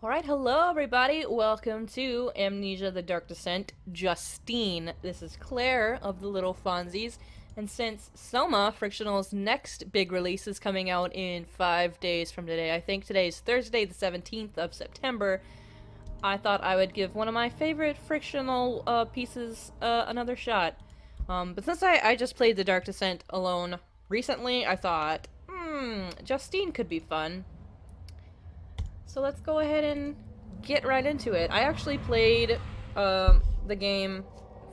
Alright, hello everybody. Welcome to Amnesia the Dark Descent Justine. This is Claire of the Little Fonzies, and since SOMA, Frictional's next big release, is coming out in 5 days from today, I think today is Thursday the 17th of September, I thought I would give one of my favorite Frictional pieces another shot. But since I just played the Dark Descent alone recently, I thought, Justine could be fun. So let's go ahead and get right into it. I actually played the game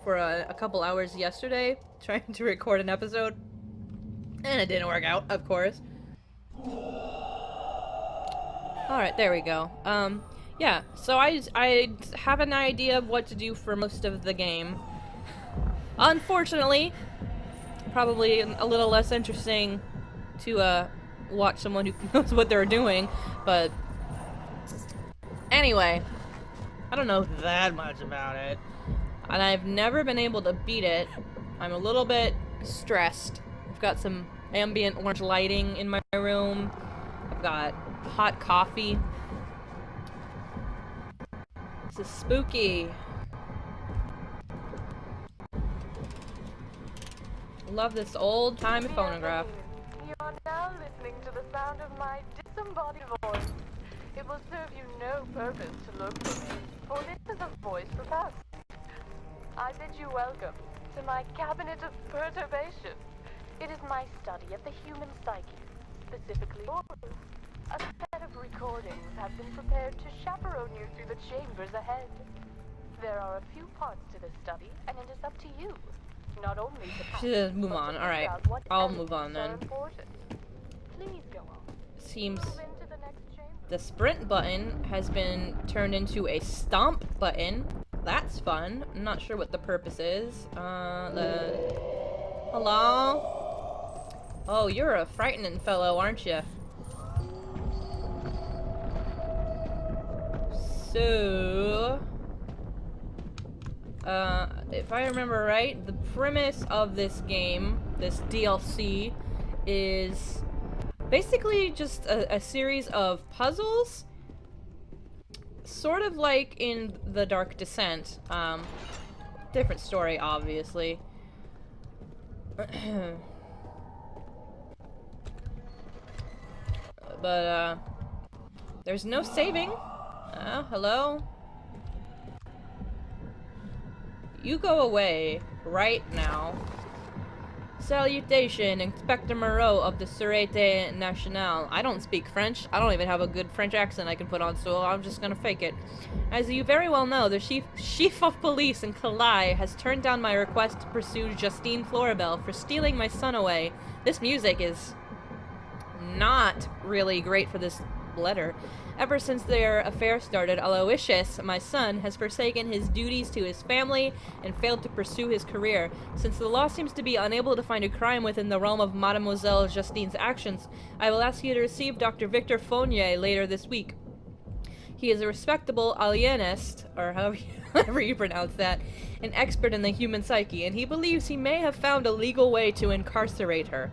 for a couple hours yesterday, trying to record an episode, and it didn't work out, of course. Alright, there we go. Yeah, so I have an idea of what to do for most of the game. Unfortunately, probably a little less interesting to watch someone who knows what they're doing, but anyway, I don't know that much about it, and I've never been able to beat it. I'm a little bit stressed. I've got some ambient orange lighting in my room. I've got hot coffee. This is spooky. Love this old-time phonograph. You are now listening to the sound of my disembodied voice. It will serve you no purpose to look for me, for this is a voice for past. I bid you welcome to my cabinet of perturbation. It is my study of the human psyche, specifically yours. A set of recordings have been prepared to chaperone you through the chambers ahead. There are a few parts to this study, and it is up to you, not only to pass, Move on. but to Alright, figure out what I'll move on elements are then. important. Please go on. Seems Move into the next chamber. the sprint button has been turned into a stomp button. That's fun. I'm not sure what the purpose is. Hello? Oh, you're a frightening fellow, aren't you? So, if I remember right, the premise of this game, this DLC, is basically just a series of puzzles, sort of like in the Dark Descent. Different story, obviously. But, there's no saving. Hello? You go away, right now. Salutation, Inspector Moreau of the Sûreté Nationale. I don't speak French. I don't even have a good French accent I can put on, so I'm just gonna fake it. As you very well know, the chief of police in Calais has turned down my request to pursue Justine Floribel for stealing my son away. This music is not really great for this letter. Ever since their affair started, Aloysius, my son, has forsaken his duties to his family and failed to pursue his career. Since the law seems to be unable to find a crime within the realm of Mademoiselle Justine's actions, I will ask you to receive Dr. Victor Fournier later this week. He is a respectable alienist, or however you pronounce that, an expert in the human psyche, and he believes he may have found a legal way to incarcerate her.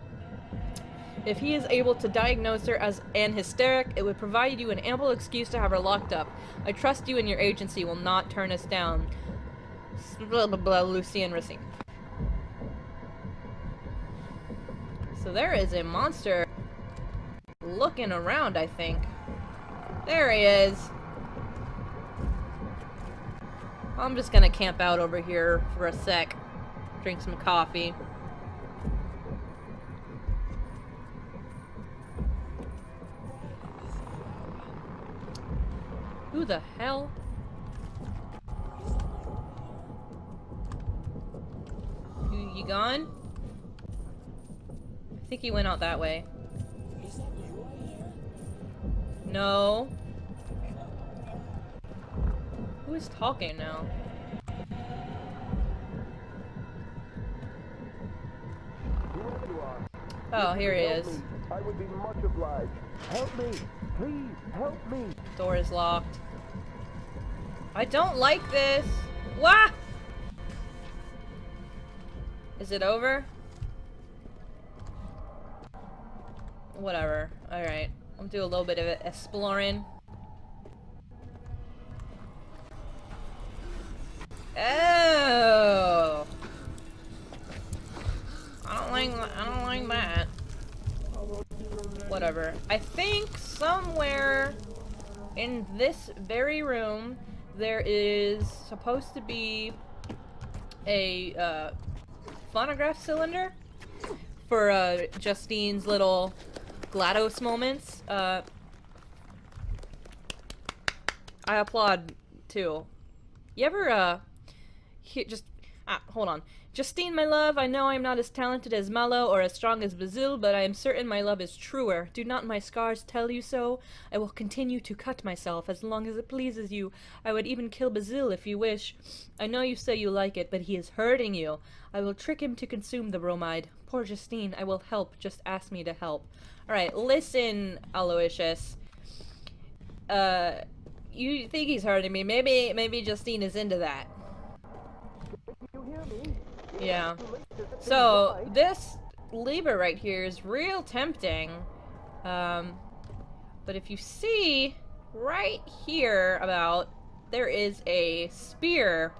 If he is able to diagnose her as an hysteric, it would provide you an ample excuse to have her locked up. I trust you and your agency will not turn us down. Blah blah blah, Lucien Racine. So there is a monster looking around, I think. There he is. I'm just gonna camp out over here for a sec. Drink some coffee. Who the hell? You gone? I think he went out that way. No. Who is talking now? Oh, here he is. I would be much obliged. Help me! Please, help me! Door is locked. I don't like this! Wah! Is it over? Whatever. Alright. I'll do a little bit of it exploring. whatever. I think somewhere in this very room there is supposed to be a phonograph cylinder for Justine's little GLaDOS moments. I applaud too. You ever hold on. Justine, my love, I know I am not as talented as Malo or as strong as Bazil, but I am certain my love is truer. Do not my scars tell you so? I will continue to cut myself as long as it pleases you. I would even kill Bazil if you wish. I know you say you like it, but he is hurting you. I will trick him to consume the bromide. Poor Justine, I will help. Just ask me to help. Alright, listen, Aloysius. You think he's hurting me. Maybe Justine is into that. You hear me? Yeah. So, this lever right here is real tempting. But if you see, right here there is a spear.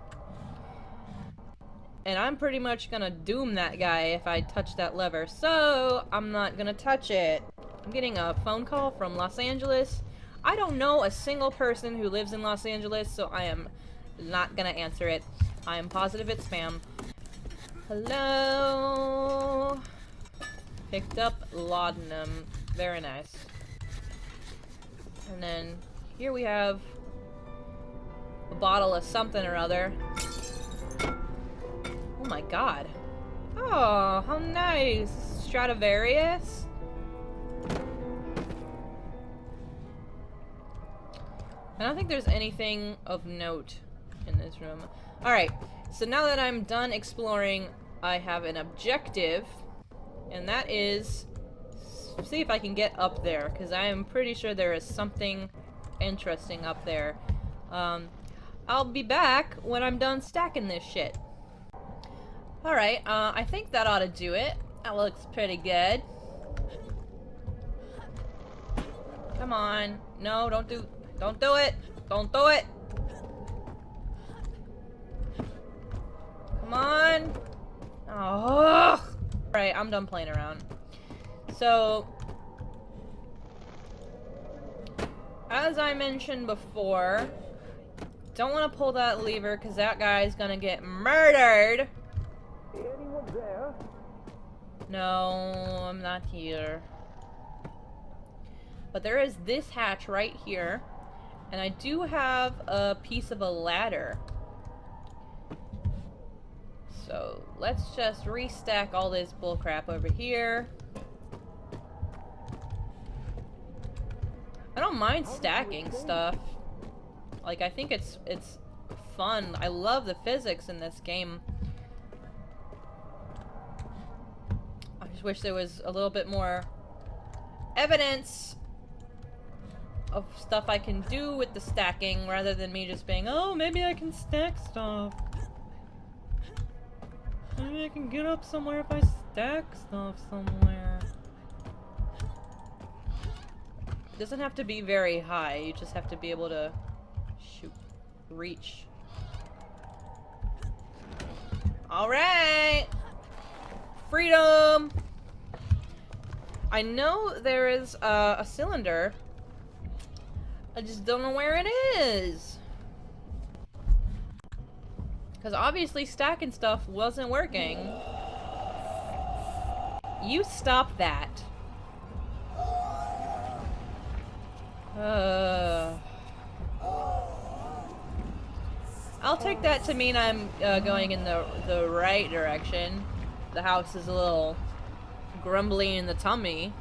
And I'm pretty much gonna doom that guy if I touch that lever. So, I'm not gonna touch it. I'm getting a phone call from Los Angeles. I don't know a single person who lives in Los Angeles, so I am not gonna answer it. I am positive it's spam. Hello? Picked up laudanum. Very nice. And then here we have a bottle of something or other. Oh my god. Oh, how nice. Stradivarius? I don't think there's anything of note in this room. Alright, so now that I'm done exploring, I have an objective, and that is see if I can get up there, because I am pretty sure there is something interesting up there. I'll be back when I'm done stacking this shit. Alright, I think that ought to do it. That looks pretty good. Come on. No, don't do it. Don't do it! Come on! Oh! Alright, I'm done playing around. So, as I mentioned before, don't want to pull that lever because that guy's gonna get murdered! Anyone there? No, I'm not here. But there is this hatch right here. And I do have a piece of a ladder. So let's just restack all this bullcrap over here. I don't mind stacking stuff. Like, I think it's fun. I love the physics in this game. I just wish there was a little bit more evidence of stuff I can do with the stacking rather than me just being, oh, maybe I can stack stuff. Maybe I can get up somewhere if I stack stuff somewhere. It doesn't have to be very high, you just have to be able to reach. Alright! Freedom! I know there is a cylinder. I just don't know where it is. Because obviously stacking stuff wasn't working. You stop that. I'll take that to mean I'm going in the right direction. The house is a little grumbly in the tummy.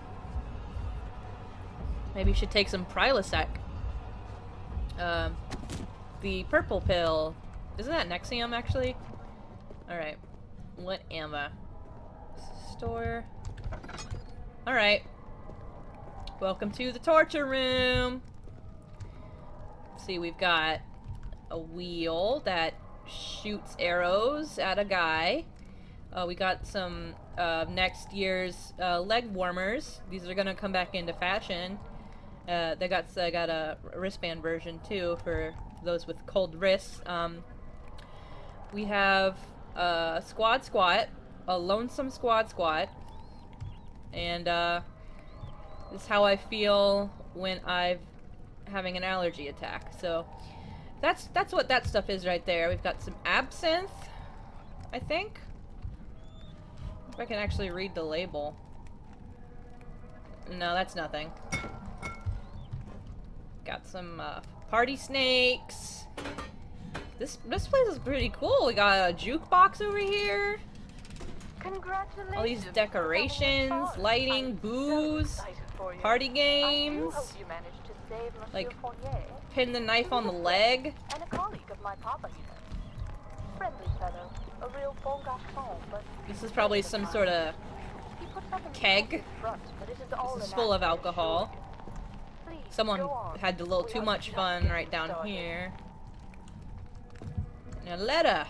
Maybe you should take some Prilosec. The purple pill. Isn't that Nexium, actually? Alright. What am I? Store. Alright. Welcome to the torture room! Let's see, we've got a wheel that shoots arrows at a guy. We got some next year's leg warmers. These are gonna come back into fashion. They got a wristband version too for those with cold wrists. We have a squat, a lonesome squat, and This is how I feel when I'm having an allergy attack. So that's what that stuff is right there. We've got some absinthe, I think. If I can actually read the label. No, that's nothing. Got some party snakes. This place is pretty cool. We got a jukebox over here. Congratulations. All these decorations, lighting, booze, party games. I hope you managed to save Monsieur Like, Fournier. pin the knife on the leg. And a colleague of my papa, you know. Friendly fellow. A real bon garçon, but... This is probably some sort of He puts up in keg. front, but it is all This is an full of act, I alcohol. assure you. Please, Someone go on. had a little We too are much just fun getting right down started. here. And a letter.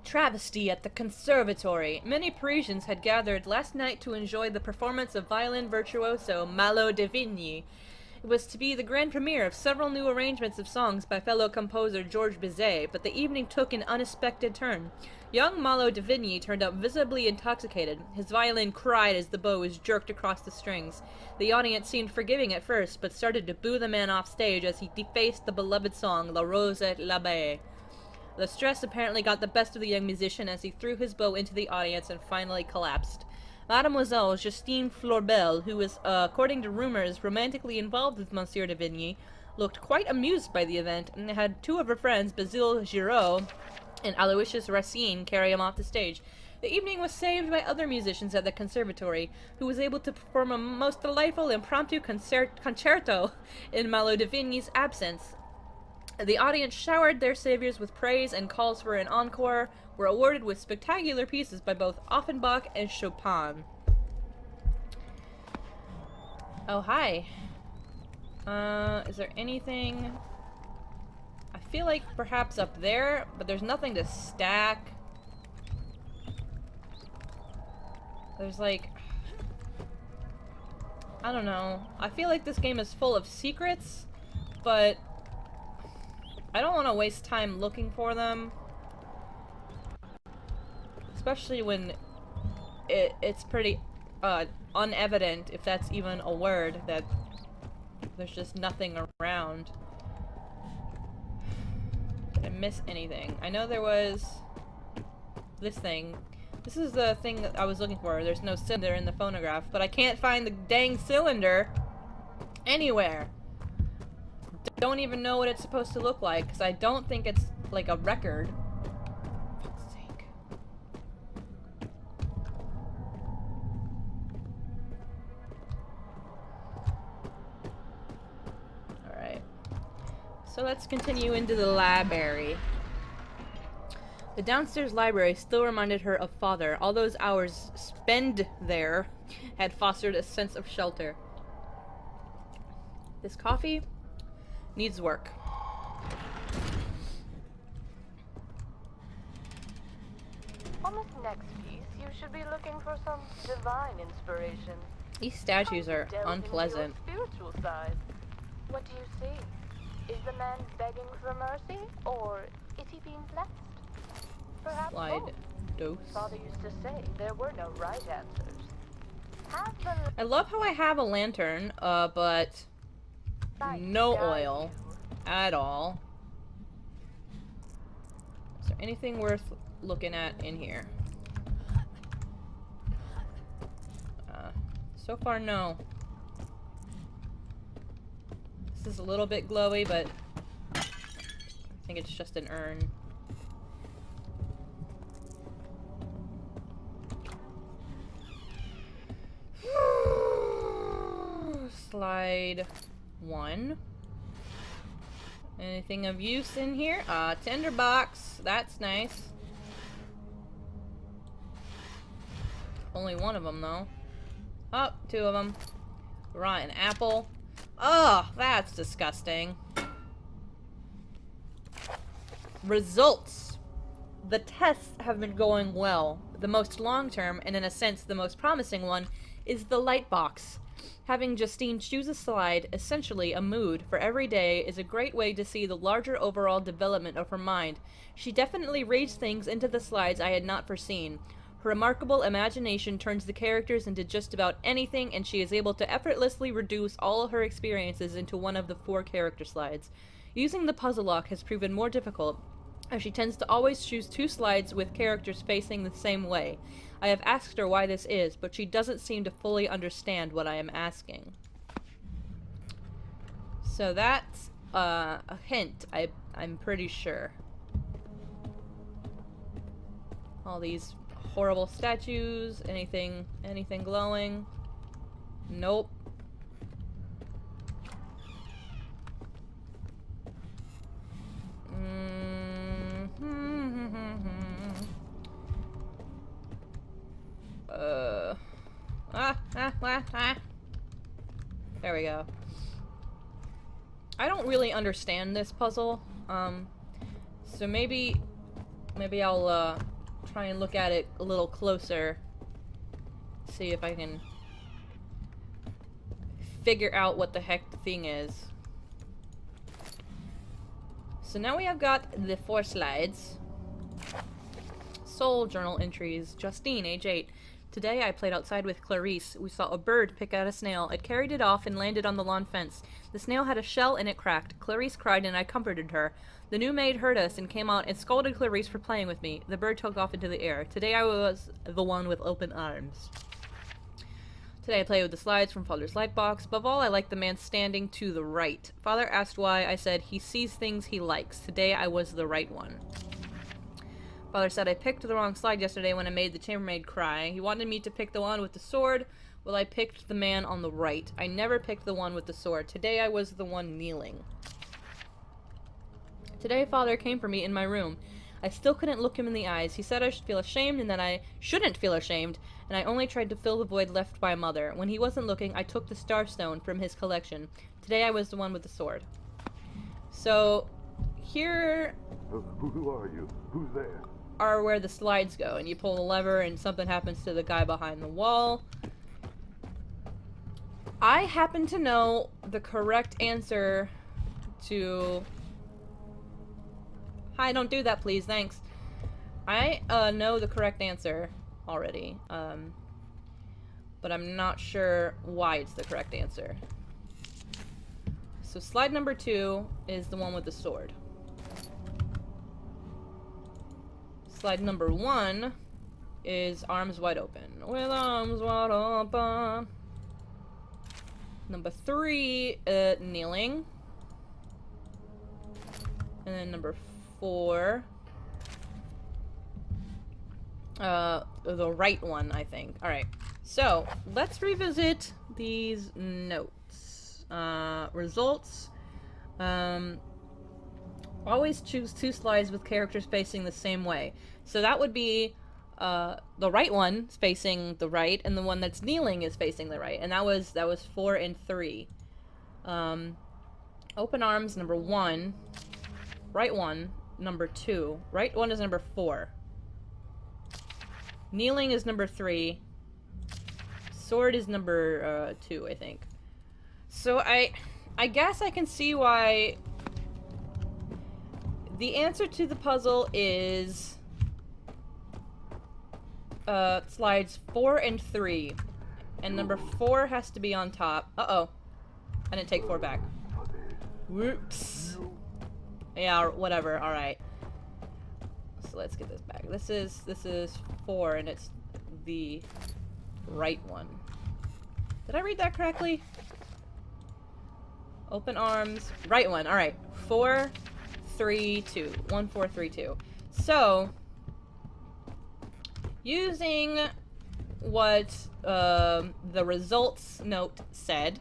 Travesty at the conservatory. Many Parisians had gathered last night to enjoy the performance of violin virtuoso Malo de Vigny. It was to be the grand premiere of several new arrangements of songs by fellow composer Georges Bizet, but the evening took an unexpected turn. Young Malo de Vigny turned up visibly intoxicated. His violin cried as the bow was jerked across the strings. The audience seemed forgiving at first, but started to boo the man off stage as he defaced the beloved song La Rose et l'Abeille. The stress apparently got the best of the young musician as he threw his bow into the audience and finally collapsed. Mademoiselle Justine Florbel, who was, according to rumors, romantically involved with Monsieur de Vigny, looked quite amused by the event and had two of her friends, Basile Giraud and Aloysius Racine, carry him off the stage. The evening was saved by other musicians at the conservatory, who was able to perform a most delightful impromptu concerto in Malo de Vigny's absence. The audience showered their saviors with praise, and calls for an encore were awarded with spectacular pieces by both Offenbach and Chopin. Oh, hi. Is there anything... I feel like perhaps up there, but there's nothing to stack. There's like... I don't know. I feel like this game is full of secrets, but... I don't want to waste time looking for them. Especially when it's pretty unevident, if that's even a word, that there's just nothing around. Did I miss anything? I know there was this thing. This is the thing that I was looking for. There's no cylinder in the phonograph, but I can't find the dang cylinder anywhere. Don't even know what it's supposed to look like, because I don't think it's like a record. For fuck's sake. Alright. So let's continue into the library. The downstairs library still reminded her of father. All those hours spent there had fostered a sense of shelter. This coffee needs work. On this next piece, you should be looking for some divine inspiration. These statues are Delve into unpleasant. your spiritual side. What do you see? Is the man begging for mercy, or is he being blessed? Perhaps Slide both. dose. Father used to say there were no right answers. Have the I love how I have a lantern, but light no guide oil you. at all. Is there anything worth looking at in here? So far, no. This is a little bit glowy, but I think it's just an urn. Slide 1. Anything of use in here? Tinderbox. That's nice. Only one of them, though. Oh, 2 of them. Rotten apple. Oh, that's disgusting. Results. The tests have been going well. The most long-term, and in a sense the most promising one, is the light box. Having Justine choose a slide, essentially a mood, for every day is a great way to see the larger overall development of her mind. She definitely reads things into the slides I had not foreseen. Her remarkable imagination turns the characters into just about anything, and she is able to effortlessly reduce all her experiences into one of the 4 character slides. Using the puzzle lock has proven more difficult, as she tends to always choose 2 slides with characters facing the same way. I have asked her why this is, but she doesn't seem to fully understand what I am asking. So that's a hint, I'm pretty sure. All these horrible statues, anything glowing? Nope. There we go. I don't really understand this puzzle, so maybe I'll try and look at it a little closer, see if I can figure out what the heck the thing is. So now we have got the 4 slides. Soul journal entries. Justine, age 8. Today I played outside with Clarice. We saw a bird pick at a snail. It carried it off and landed on the lawn fence. The snail had a shell and it cracked. Clarice cried and I comforted her. The new maid heard us and came out and scolded Clarice for playing with me. The bird took off into the air. Today I was the one with open arms. Today I played with the slides from Father's Lightbox. Above all, I like the man standing to the right. Father asked why. I said he sees things he likes. Today I was the right one. Father said I picked the wrong slide yesterday when I made the chambermaid cry. He wanted me to pick the one with the sword. Well, I picked the man on the right. I never picked the one with the sword. Today I was the one kneeling. Today Father came for me in my room. I still couldn't look him in the eyes. He said I should feel ashamed and that I shouldn't feel ashamed, and I only tried to fill the void left by Mother. When he wasn't looking, I took the Starstone from his collection. Today I was the one with the sword. So, here Who are you? Who's there? are where the slides go, and you pull the lever and something happens to the guy behind the wall. I happen to know the correct answer to... Hi, don't do that, please, thanks. I know the correct answer already, but I'm not sure why it's the correct answer. So slide number 2 is the one with the sword. Slide number 1 is arms wide open. With arms wide open. Number 3, kneeling. And then number 4, the right one, I think. Alright, so let's revisit these notes. Results. Always choose 2 slides with characters facing the same way. So that would be the right one is facing the right, and the one that's kneeling is facing the right. And that was 4 and 3. Open arms, number 1. Right one, number 2. Right one is number 4. Kneeling is number 3. Sword is number 2, I think. So I guess I can see why the answer to the puzzle is slides 4 and 3. And number 4 has to be on top. Uh-oh. I didn't take 4 back. Whoops. Yeah, whatever. Alright. So let's get this back. This is 4, and it's the right one. Did I read that correctly? Open arms. Right one. Alright. 4, 3, 2. 1, 4, 3, 2. So, using what the results note said,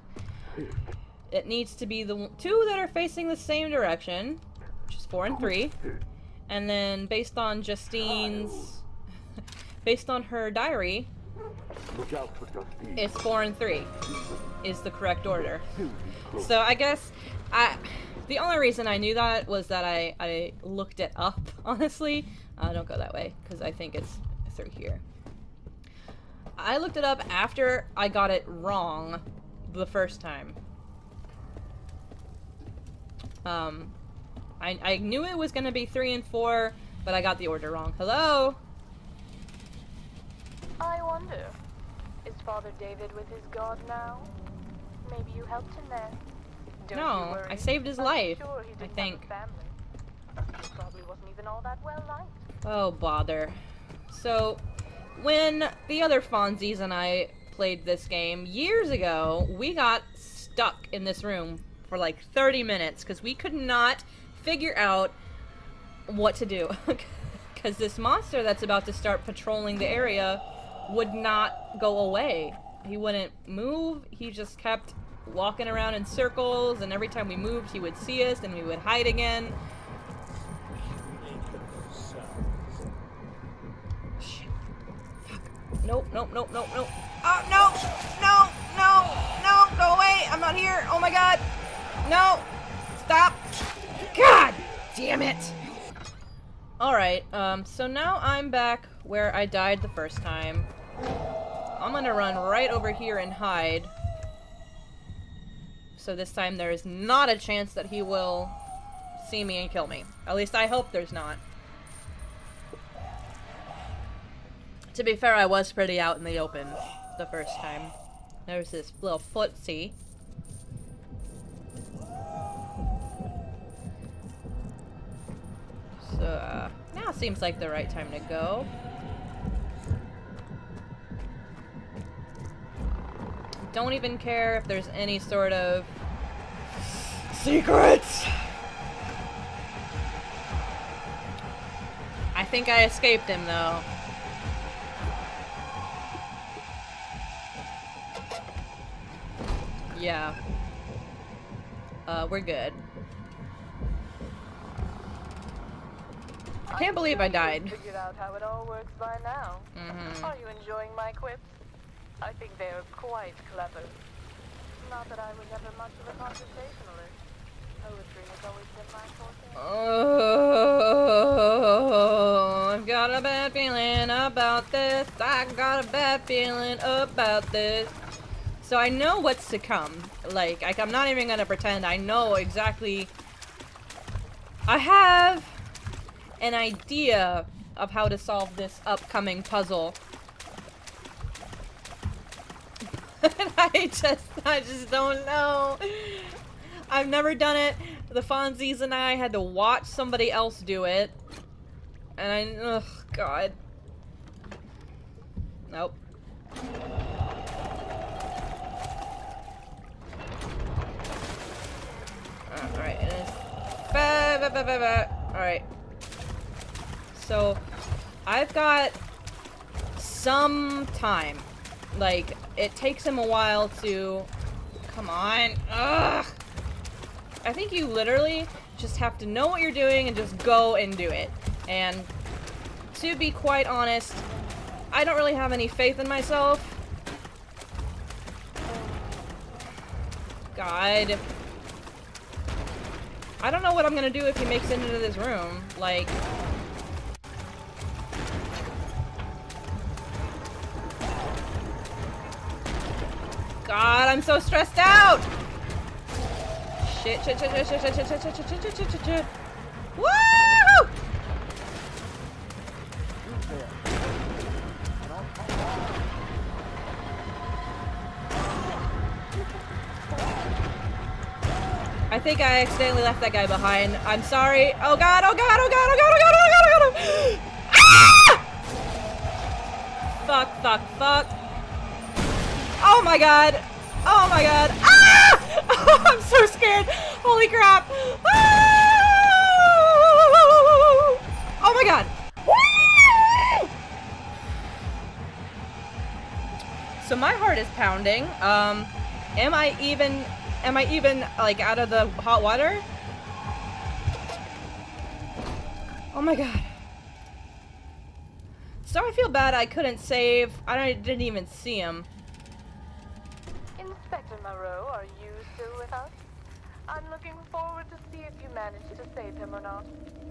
it needs to be the 2 that are facing the same direction, which is 4 and 3. And then based on Justine's, based on her diary, Look out for Justine. it's 4 and 3 is the correct order. So I guess the only reason I knew that was that I looked it up, honestly. Don't go that way, because I think it's through here. I looked it up after I got it wrong the first time. I knew it was gonna be 3 and 4, but I got the order wrong. Hello? wonder, is Father David with his God now? Maybe you helped him there. Don't you No, worry. I saved his I'm life, sure he I didn't think. have a family. He probably wasn't even all that well liked. Oh, bother. So, when the other Fonzies and I played this game years ago, we got stuck in this room for like 30 minutes because we could not figure out what to do. Because this monster that's about to start patrolling the area would not go away. He wouldn't move, he just kept walking around in circles, and every time we moved he would see us and we would hide again. Shit. Fuck. Nope, nope, nope, nope, nope. Oh, no! No! No! No! Go away! I'm not here! Oh my god! No! Stop! God damn it! Alright, so now I'm back where I died the first time. I'm gonna run right over here and hide. So this time there is not a chance that he will see me and kill me. At least I hope there's not. To be fair, I was pretty out in the open the first time. There's this little footsie. So, now seems like the right time to go. Don't even care if there's any sort of secrets. I think I escaped him though. Yeah. We're good. I can't believe I died. Figured out how it all works by now. Are you enjoying my quips? I think they are quite clever. Not that I was ever much of a conversationalist. Poetry has always been my forte. Oh, I've got a bad feeling about this. I got a bad feeling about this. So I know what's to come. Like I'm not even gonna pretend I know exactly. I have an idea of how to solve this upcoming puzzle. I just don't know. I've never done it. The Fonzies and I had to watch somebody else do it. And oh god. Nope. Alright, it is. Alright. So, I've got some time. Like, it takes him a while to... Come on. Ugh! I think you literally just have to know what you're doing and just go and do it. And to be quite honest, I don't really have any faith in myself. God. I don't know what I'm gonna do if he makes it into this room. Like... God, I'm so stressed out! Shit. Woo! I think I accidentally left that guy behind. I'm sorry. Oh god, oh god, oh god, oh god, oh god, oh god, oh god, oh god! Fuck. Oh my god! Oh my god! Ah! Oh, I'm so scared! Holy crap! Ah! Oh my god! Woo! So my heart is pounding. Am I even like out of the hot water? Oh my god. So I feel bad I couldn't save. I didn't even see him. Inspector Moreau, are you still with us? I'm looking forward to see if you managed to save him or not.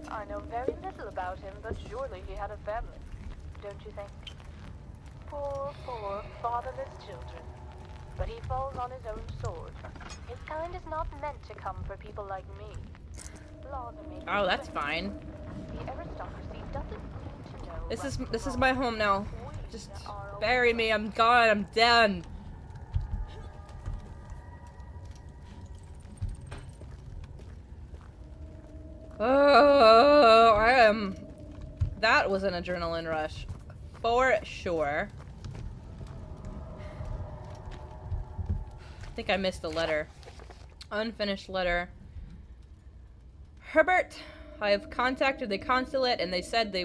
I know very little about him, but surely he had a family, don't you think? Poor fatherless children. But he falls on his own sword. His kind is not meant to come for people like me. Laws are made. Oh, that's fine. The aristocracy doesn't seem to know. This is my home now. We Just bury me. I'm gone. I'm done. Oh, I am. That was an adrenaline rush. For sure. I think I missed a letter. Unfinished letter. Herbert, I have contacted the consulate and they said they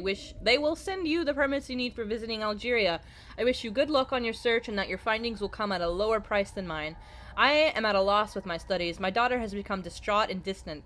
will send you the permits you need for visiting Algeria. I wish you good luck on your search and that your findings will come at a lower price than mine. I am at a loss with my studies. My daughter has become distraught and distant.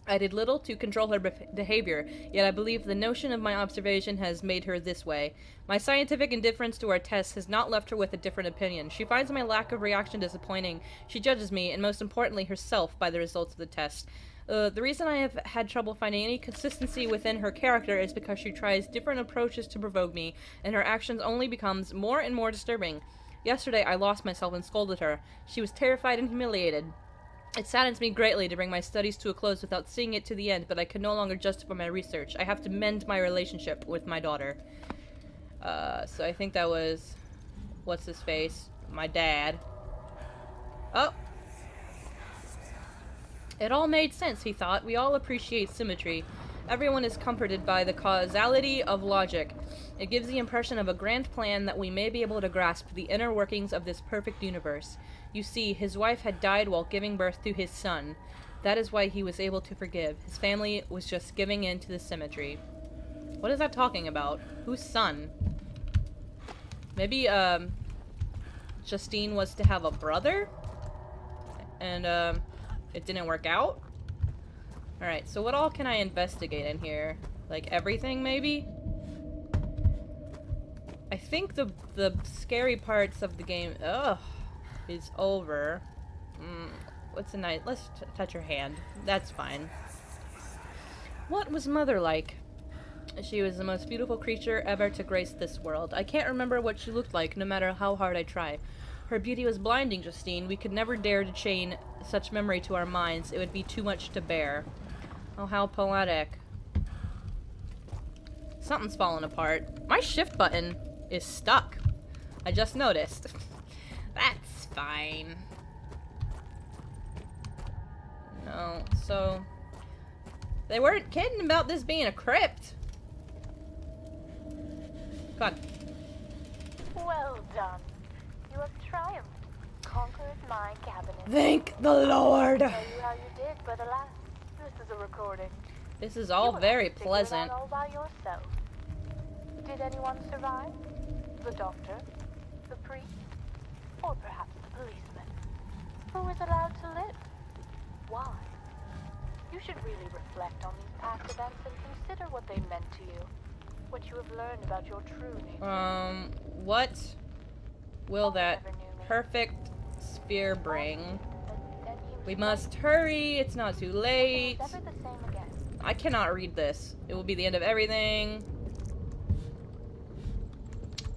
I did little to control her behavior, yet I believe the notion of my observation has made her this way. My scientific indifference to our tests has not left her with a different opinion. She finds my lack of reaction disappointing. She judges me, and most importantly herself, by the results of the test. The reason I have had trouble finding any consistency within her character is because she tries different approaches to provoke me, and her actions only becomes more and more disturbing. Yesterday I lost myself and scolded her. She was terrified and humiliated. It saddens me greatly to bring my studies to a close without seeing it to the end, but I can no longer justify my research. I have to mend my relationship with my daughter. So I think that was... what's his face? My dad. Oh! It all made sense, he thought. We all appreciate symmetry. Everyone is comforted by the causality of logic. It gives the impression of a grand plan that we may be able to grasp the inner workings of this perfect universe. You see, his wife had died while giving birth to his son. That is why he was able to forgive. His family was just giving in to the symmetry. What is that talking about? Whose son? Maybe, Justine was to have a brother? And, it didn't work out? Alright, so what all can I investigate in here? Like everything, maybe? I think the scary parts of the game, is over. What's a nice... let's touch her hand. That's fine. What was Mother like? She was the most beautiful creature ever to grace this world. I can't remember what she looked like, no matter how hard I try. Her beauty was blinding, Justine. We could never dare to chain such memory to our minds. It would be too much to bear. Oh, how poetic. Something's falling apart. My shift button is stuck. I just noticed. That's fine. No, so... they weren't kidding about this being a crypt. Come on. Well done. You have triumphed. Conquered my cabinet. Thank the Lord! I'll tell you how you did, but alas, this is a recording. This is all very pleasant. All by yourself. Did anyone survive? The doctor? The priest? Or perhaps the policeman? Who was allowed to live? Why? You should really reflect on these past events and consider what they meant to you. What you have learned about your true nature. What will that perfect spear bring? We must hurry, it's not too late. Never the same again. I cannot read this. It will be the end of everything.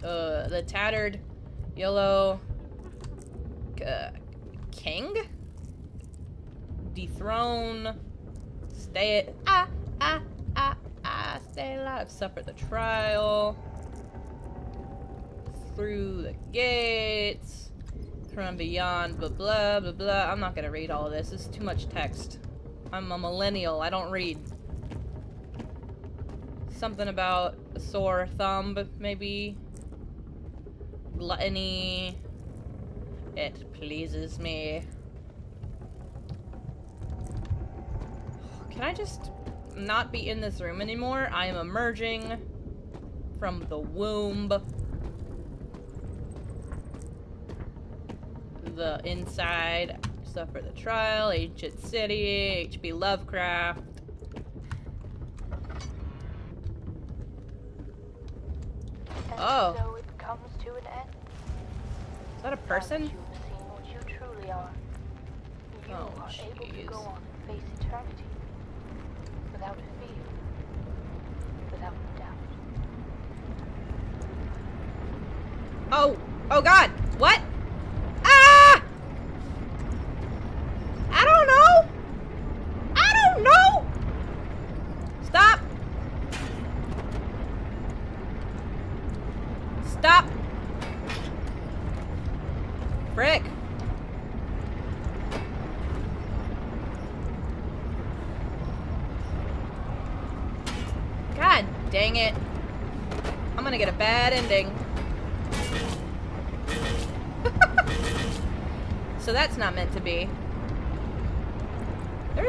The tattered yellow king? Dethrone. Stay stay alive. Suffer the trial. Through the gates. From beyond, blah blah blah blah. I'm not gonna read all of this. This is too much text. I'm a millennial. I don't read. Something about a sore thumb, maybe. Gluttony. It pleases me. Can I just not be in this room anymore? I am emerging from the womb. The inside. Suffer the trial. Ancient city. H.P. Lovecraft. Oh. So it comes to an end. Is that a person? Now that you've seen what you truly are, you are able to go on and face eternity without fear, without doubt. Oh! Oh god! What? Ah! I don't know! I don't know! Stop! Stop! Frick! God dang it. I'm gonna get a bad ending. So that's not meant to be. There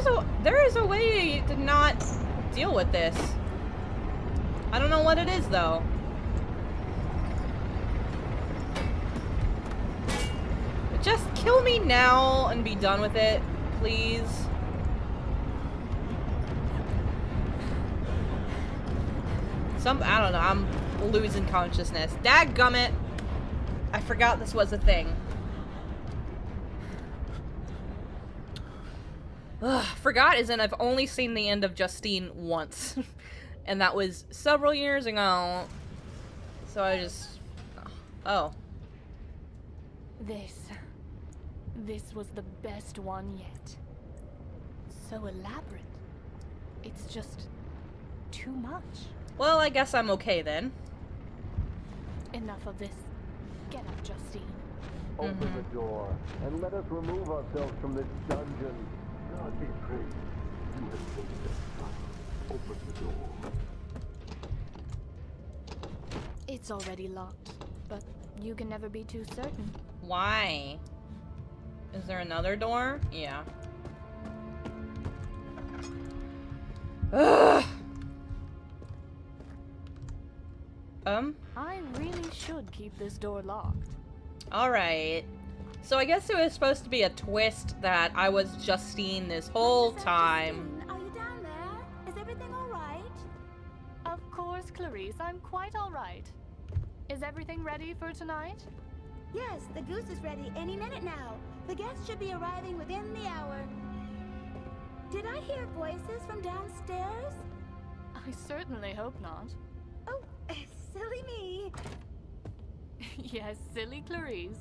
is a way to not deal with this. I don't know what it is though. But just kill me now and be done with it, please. I don't know, I'm losing consciousness. Dadgummit! I forgot this was a thing. Ugh, forgot as in I've only seen the end of Justine once. And that was several years ago. So I just... Oh. This was the best one yet. So elaborate. It's just too much. Well, I guess I'm okay then. Enough of this. Get up, Justine. Open the door and let us remove ourselves from this dungeon. God be praised. You have saved us. Open the door. It's already locked, but you can never be too certain. Why? Is there another door? Yeah. Ugh. I really should keep this door locked. Alright. So I guess it was supposed to be a twist that I was Justine this whole time. Justine, are you down there? Is everything alright? Of course, Clarice, I'm quite alright. Is everything ready for tonight? Yes, the goose is ready any minute now. The guests should be arriving within the hour. Did I hear voices from downstairs? I certainly hope not. Oh, silly me. Yes, silly Clarice.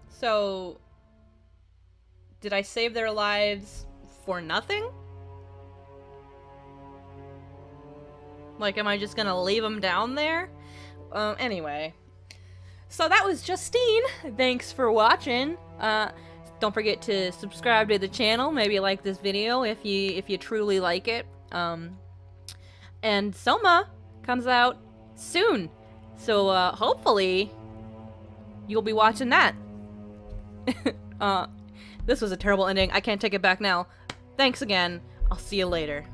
So, did I save their lives for nothing? Like, am I just gonna leave them down there? Anyway. So that was Justine. Thanks for watching. Don't forget to subscribe to the channel. Maybe like this video if you truly like it. And SOMA comes out soon. So, hopefully you'll be watching that. This was a terrible ending. I can't take it back now. Thanks again. I'll see you later.